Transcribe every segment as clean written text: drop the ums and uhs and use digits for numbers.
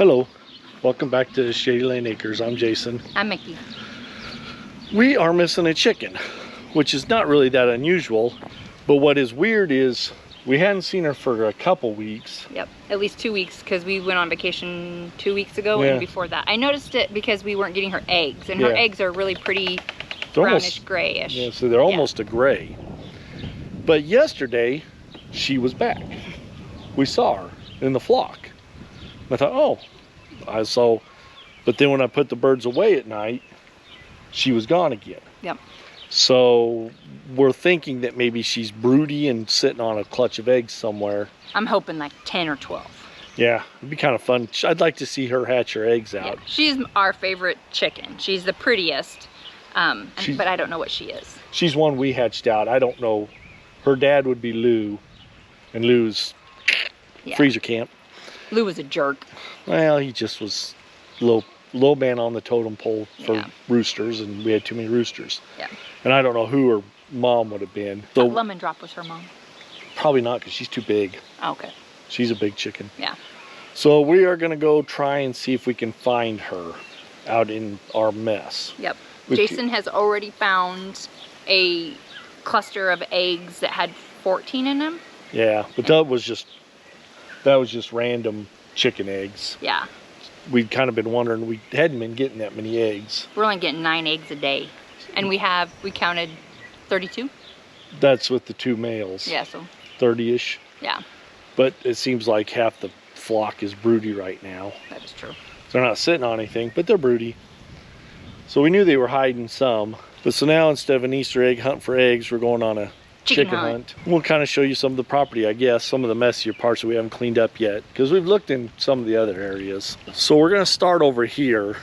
Hello, welcome back to Shady Lane Acres. I'm Jason. I'm Mickey. We are missing a chicken, which is not really that unusual, but what is weird is we hadn't seen her for a couple weeks. Yep, at least 2 weeks because we went on vacation 2 weeks ago, Yeah. and before that. I noticed it because we weren't getting her eggs, and her eggs are really pretty They're brownish almost, grayish. yeah, so they're almost a gray. But yesterday, she was back. We saw her in the flock. I thought, oh, but then when I put the birds away at night, she was gone again. Yep. So we're thinking that maybe she's broody and sitting on a clutch of eggs somewhere. I'm hoping like 10 or 12. Yeah, it'd be kind of fun. I'd like to see her hatch her eggs out. Yeah, she's our favorite chicken. She's the prettiest, but I don't know what she is. She's one we hatched out. I don't know. Her dad would be Lou, and Lou's freezer camp. Lou was a jerk. Well, he just was low man on the totem pole for roosters, and we had too many roosters. Yeah. And I don't know who her mom would have been. So Lemon Drop was her mom. Probably not, because she's too big. Oh, okay. She's a big chicken. Yeah. So we are going to go try and see if we can find her out in our mess. Yep. Jason has already found a cluster of eggs that had 14 in them. Yeah, but that was just random chicken eggs. Yeah. We'd kind of been wondering, we hadn't been getting that many eggs. We're only getting 9 eggs a day. And we counted 32. That's with the 2 males. Yeah, so 30-ish. Yeah. But it seems like half the flock is broody right now. That is true. They're not sitting on anything, but they're broody. So we knew they were hiding some. But so now, instead of an Easter egg hunt for eggs, we're going on a chicken hunt. We'll kind of show you some of the property, I guess, some of the messier parts that we haven't cleaned up yet, because we've looked in some of the other areas. So we're going to start over here.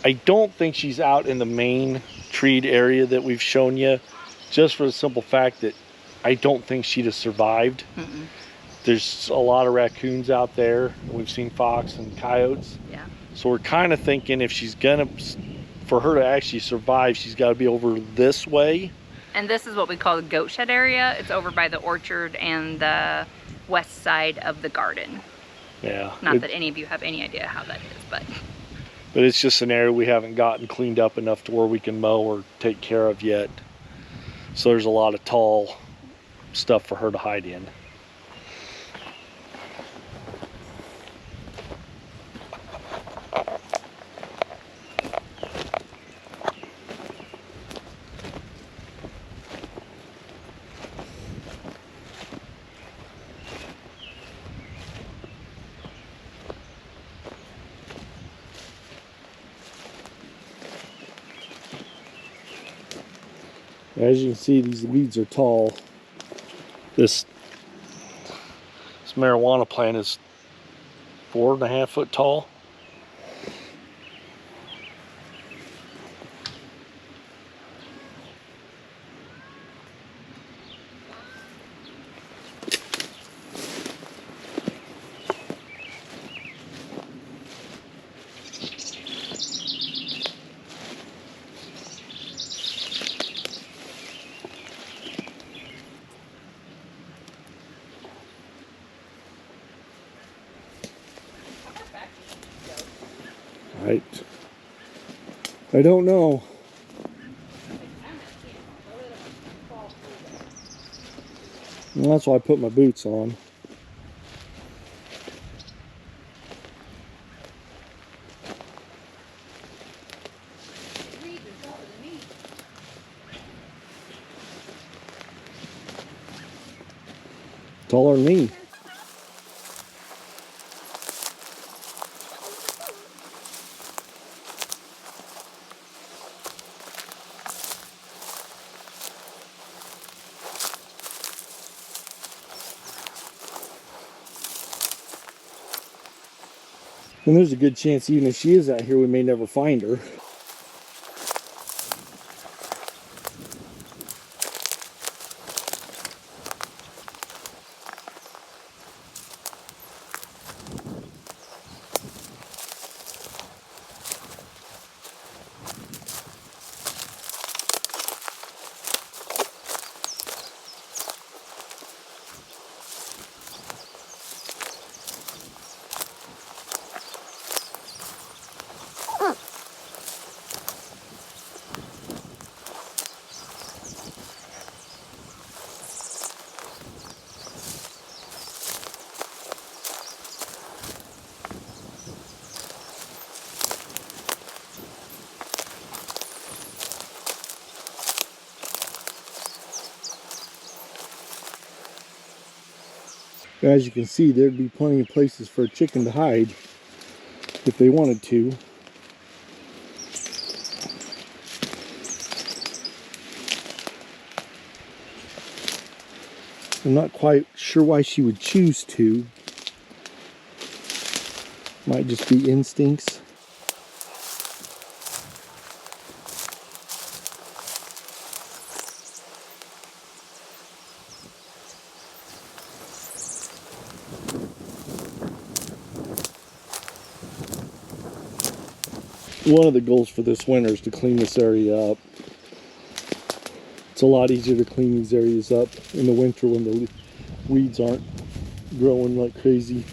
I don't think she's out in the main treed area that we've shown you, just for the simple fact that I don't think she'd have survived. Mm-mm. There's a lot of raccoons out there. We've seen fox and coyotes. Yeah. So we're kind of thinking if she's for her to actually survive, she's got to be over this way. And this is what we call the goat shed area. It's over by the orchard and the west side of the garden. Yeah. Not that any of you have any idea how that is, but it's just an area we haven't gotten cleaned up enough to where we can mow or take care of yet. So there's a lot of tall stuff for her to hide in. As you can see, these weeds are tall. This marijuana plant is 4.5 foot tall. I don't know. Well, that's why I put my boots on. Taller than me. And there's a good chance, even if she is out here, we may never find her. As you can see, there'd be plenty of places for a chicken to hide if they wanted to. I'm not quite sure why she would choose to. Might just be instincts. One of the goals for this winter is to clean this area up. It's a lot easier to clean these areas up in the winter when the weeds aren't growing like crazy,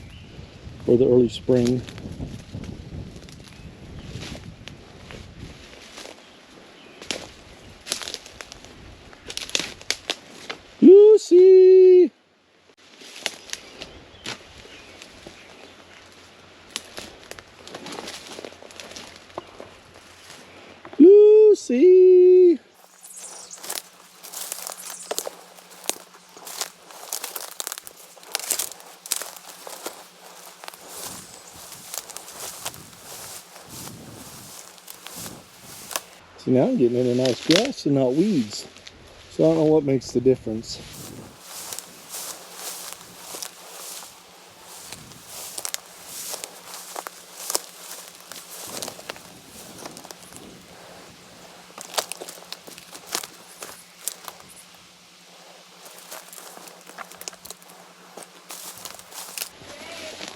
or the early spring. Lucy! Lucy! So now I'm getting in a nice grass and not weeds. So I don't know what makes the difference.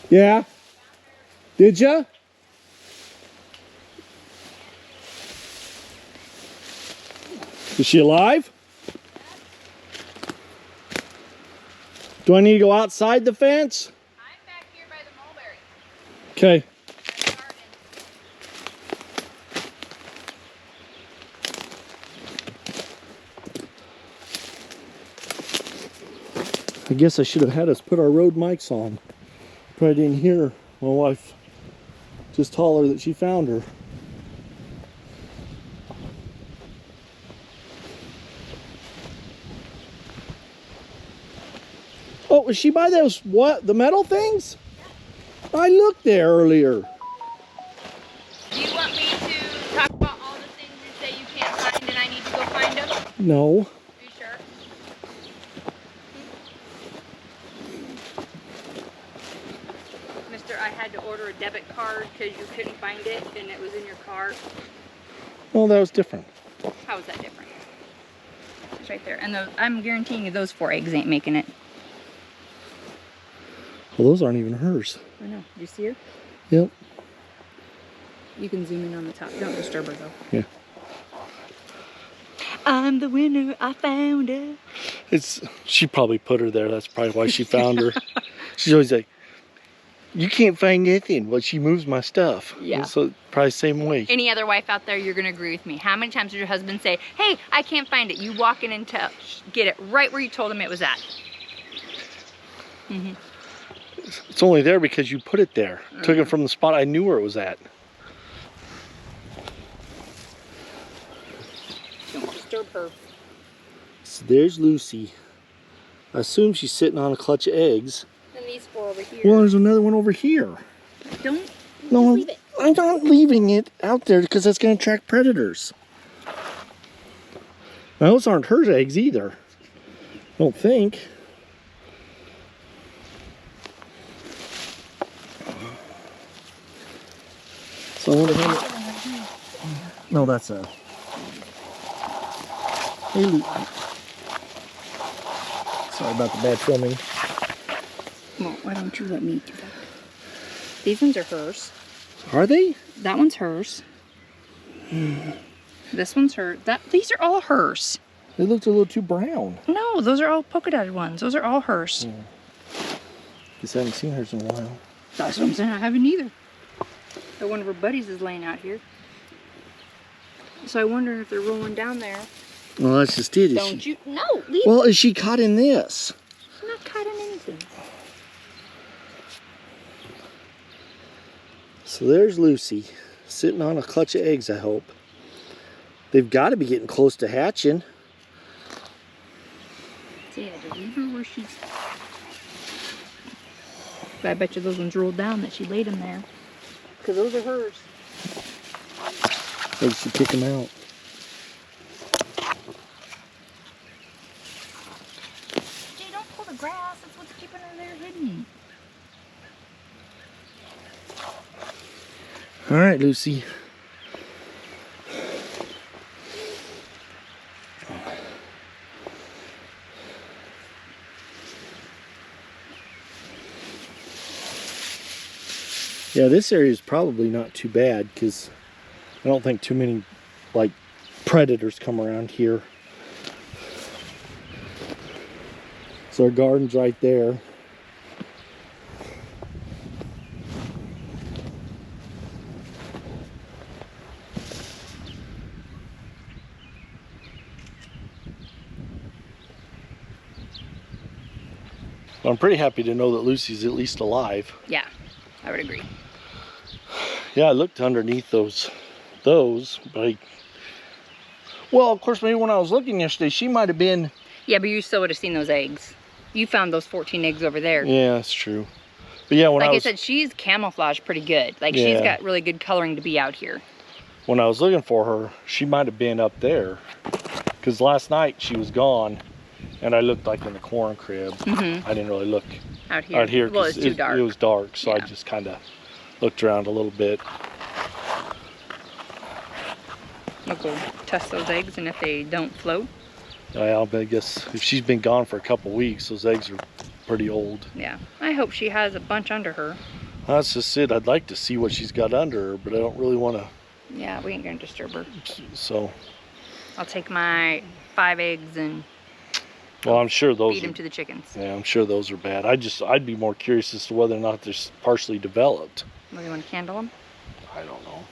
Yeah? Did ya? Is she alive? Do I need to go outside the fence? I'm back here by the mulberry. Okay. I guess I should have had us put our Rode mics on. Probably didn't hear my wife just holler that she found her. Oh, was she by those, what, the metal things? I looked there earlier. Do you want me to talk about all the things you say you can't find and I need to go find them? No. Are you sure? Mister, I had to order a debit card because you couldn't find it and it was in your car. Well, that was different. How is that different? It's right there. And those, I'm guaranteeing you those 4 eggs ain't making it. Well, those aren't even hers. I know. Do you see her? Yep. You can zoom in on the top. Don't disturb her though. Yeah. I'm the winner. I found her. She probably put her there. That's probably why she found her. She's always like, you can't find nothing. Well, she moves my stuff. Yeah. So probably same way. Any other wife out there, you're going to agree with me. How many times did your husband say, hey, I can't find it? You walk in and get it right where you told him it was at. Mm-hmm. It's only there because you put it there. Took it from the spot I knew where it was at. Don't disturb her. So there's Lucy. I assume she's sitting on a clutch of eggs. And these 4 over here. Well, there's another one over here. Don't. No, leave it. I'm not leaving it out there because that's going to attract predators. Now, those aren't her eggs either. I don't think. So I wonder how. No, that's a. Hey, Luke. Sorry about the bad filming. Well, why don't you let me do that? These ones are hers. Are they? That one's hers. This one's hers. These are all hers. They looked a little too brown. No, those are all polka dotted ones. Those are all hers. Guess I haven't seen hers in a while. That's what I'm saying. I haven't either. But one of her buddies is laying out here. So I wonder if they're rolling down there. Well, that's just it. Don't you? No, leave. Well, is she caught in this? I'm not caught in anything. So there's Lucy, sitting on a clutch of eggs, I hope. They've got to be getting close to hatching. So yeah, just leave her where she's... But I bet you those ones rolled down that she laid them there. Because those are hers. Or did she kick them out? Jay, don't pull the grass. That's what's keeping her there hidden. All right, Lucy. Yeah, this area is probably not too bad because I don't think too many like predators come around here. So our garden's right there. I'm pretty happy to know that Lucy's at least alive. Yeah, I would agree. Yeah, I looked underneath those, but well, of course, maybe when I was looking yesterday, she might have been. Yeah, but you still would have seen those eggs. You found those 14 eggs over there. Yeah, that's true. But yeah, like I said, she's camouflaged pretty good. Like she's got really good coloring to be out here. When I was looking for her, she might have been up there. Because last night she was gone, and I looked like in the corn crib. I didn't really look out here. Well, it's too dark. It was dark, so I just kind of looked around a little bit. We'll go test those eggs, and if they don't float. I guess if she's been gone for a couple weeks, those eggs are pretty old. Yeah, I hope she has a bunch under her. That's just it. I'd like to see what she's got under her, but I don't really want to. Yeah, we ain't gonna disturb her. So. I'll take my 5 eggs and. Well, I'm sure those. Feed them to the chickens. Yeah, I'm sure those are bad. I'd be more curious as to whether or not they're partially developed. Well, you want to candle them? I don't know.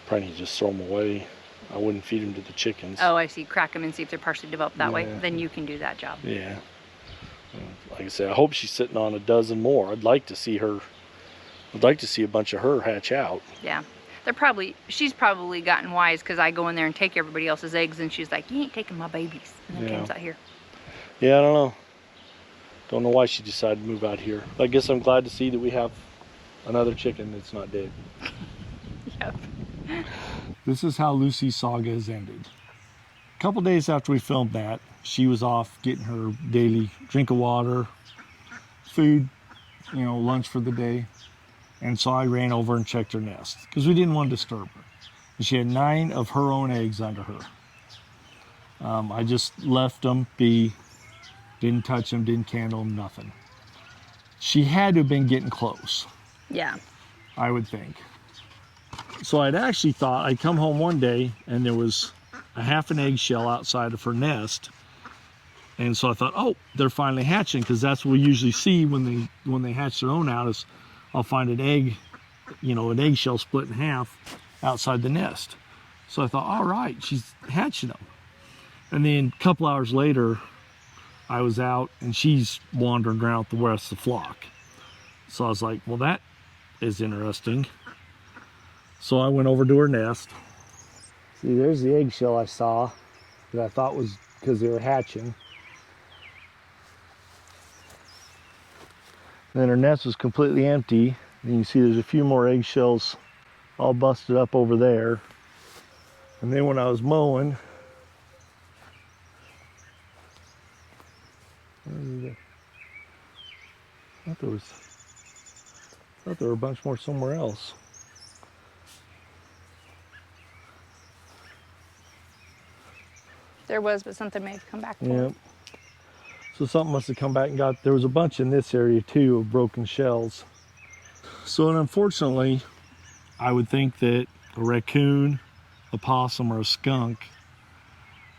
Probably need to just throw them away. I wouldn't feed them to the chickens. Oh, I see. Crack them and see if they're partially developed that way. Then you can do that job. Yeah. Like I said, I hope she's sitting on a dozen more. I'd like to see her. I'd like to see a bunch of her hatch out. Yeah. She's probably gotten wise because I go in there and take everybody else's eggs and she's like, you ain't taking my babies. And then comes out here. Yeah, I don't know. Don't know why she decided to move out here. I guess I'm glad to see that we have another chicken that's not dead. Yep. This is how Lucy's saga has ended. A couple days after we filmed that, she was off getting her daily drink of water, food, lunch for the day. And so I ran over and checked her nest because we didn't want to disturb her. And she had 9 of her own eggs under her. I just left them be, didn't touch them, didn't candle them, nothing. She had to have been getting close. Yeah. I would think. So I'd actually thought I'd come home one day and there was a half an eggshell outside of her nest. And so I thought, oh, they're finally hatching, because that's what we usually see when they hatch their own out, is I'll find an egg, an eggshell split in half outside the nest. So I thought, all right, she's hatching them. And then a couple hours later, I was out and she's wandering around with the rest of the flock. So I was like, well, that is interesting. So I went over to her nest. See, there's the eggshell I saw that I thought was because they were hatching. And then her nest was completely empty. And you can see there's a few more eggshells all busted up over there. And then when I was mowing, I thought there were a bunch more somewhere else. There was, but something may have come back. Yep. So something must have come back and there was a bunch in this area too of broken shells. So, and unfortunately, I would think that a raccoon, a possum, or a skunk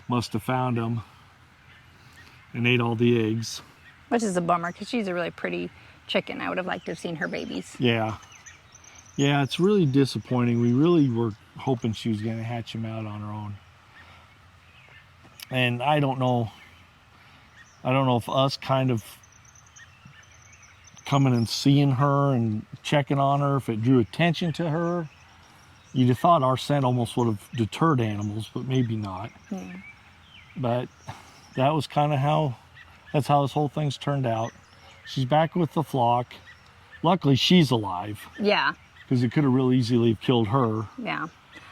must have found them and ate all the eggs. Which is a bummer, because she's a really pretty chicken. I would have liked to have seen her babies. Yeah. Yeah, it's really disappointing. We really were hoping she was going to hatch them out on her own. And I don't know if us kind of coming and seeing her and checking on her, if it drew attention to her. You'd have thought our scent almost would have deterred animals, but maybe not. Yeah. But that was kind of that's how this whole thing's turned out. She's back with the flock. luckily she's alive, Yeah. because it could have really easily killed her. Yeah.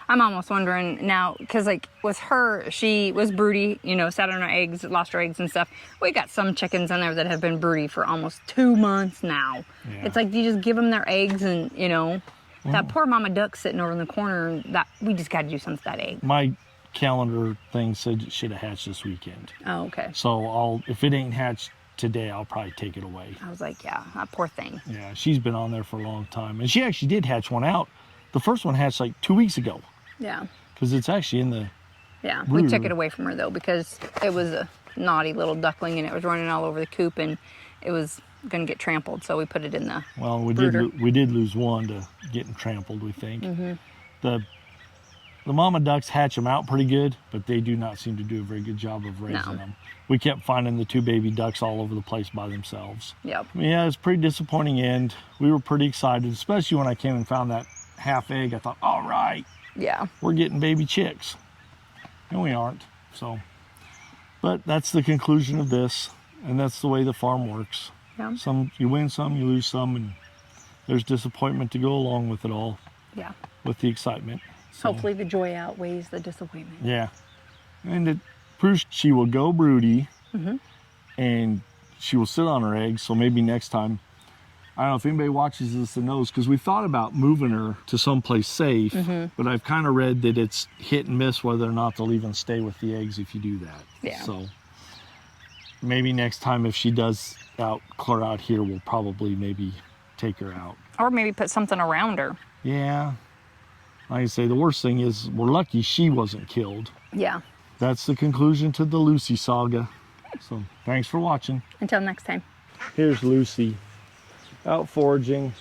I'm almost wondering now, because like with her, she was broody, you know, sat on her eggs, lost her eggs and stuff. We got some chickens in there that have been broody for almost 2 months now. Yeah. It's like you just give them their eggs and, you know, that poor mama duck sitting over in the corner, that we just got to do something to that egg. My calendar thing said it should have hatched this weekend. Oh, okay. So if it ain't hatched today, I'll probably take it away. I was like, yeah, that poor thing. Yeah, she's been on there for a long time. And she actually did hatch one out. The first one hatched like 2 weeks ago. Yeah. Because it's actually in the Yeah. brooder. We took it away from her though because it was a naughty little duckling and it was running all over the coop and it was going to get trampled. So we put it in the Well, we brooder. did lose one to getting trampled, we think. The mama ducks hatch them out pretty good, but they do not seem to do a very good job of raising them. We kept finding the 2 baby ducks all over the place by themselves. Yep. Yeah, it was a pretty disappointing end. We were pretty excited, especially when I came and found that half egg. I thought, all right, Yeah. we're getting baby chicks. And we aren't, so. But that's the conclusion of this, and that's the way the farm works. Yeah. Some, you win some, you lose some, and there's disappointment to go along with it all, Yeah. with the excitement. So, Hopefully the joy outweighs the disappointment. yeah. And it proves she will go broody, and she will sit on her eggs, so maybe next time, I don't know if anybody watches this and knows, because we thought about moving her to someplace safe, but I've kind of read that it's hit and miss whether or not they'll even stay with the eggs if you do that. Yeah. So maybe next time if she does clear out here, we'll probably maybe take her out. Or maybe put something around her. Yeah. Like I say, the worst thing is we're lucky she wasn't killed. Yeah. That's the conclusion to the Lucy saga. So thanks for watching. Until next time. Here's Lucy out foraging.